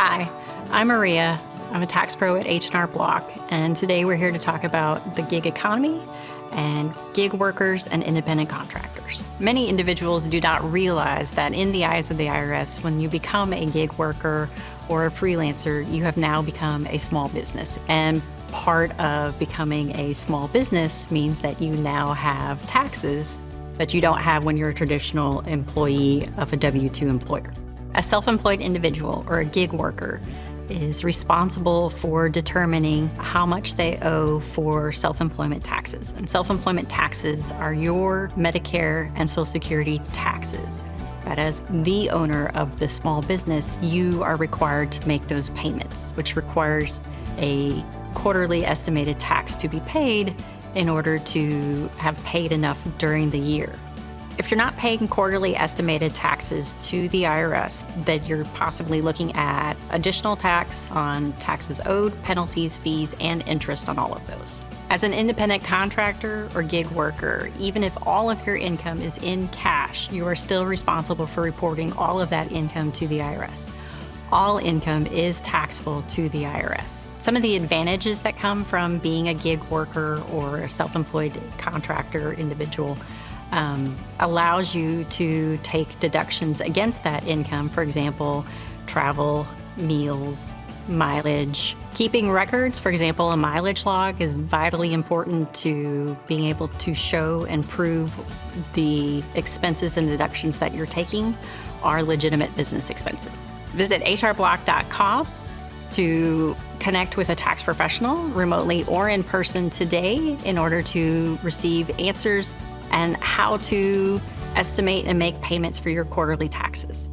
Hi, I'm Maria. I'm a tax pro at H&R Block, and today we're here to talk about the gig economy and gig workers and independent contractors. Many individuals do not realize that in the eyes of the IRS, when you become a gig worker or a freelancer, you have now become a small business. And part of becoming a small business means that you now have taxes that you don't have when you're a traditional employee of a W-2 employer. A self-employed individual or a gig worker is responsible for determining how much they owe for self-employment taxes. And self-employment taxes are your Medicare and Social Security taxes. But as the owner of the small business, you are required to make those payments, which requires a quarterly estimated tax to be paid in order to have paid enough during the year. If you're not paying quarterly estimated taxes to the IRS, then you're possibly looking at additional tax on taxes owed, penalties, fees, and interest on all of those. As an independent contractor or gig worker, even if all of your income is in cash, you are still responsible for reporting all of that income to the IRS. All income is taxable to the IRS. Some of the advantages that come from being a gig worker or a self-employed contractor individual allows you to take deductions against that income. For example, travel, meals, mileage. Keeping records, for example, a mileage log is vitally important to being able to show and prove the expenses and deductions that you're taking are legitimate business expenses. Visit hrblock.com to connect with a tax professional remotely or in person today in order to receive answers and how to estimate and make payments for your quarterly taxes.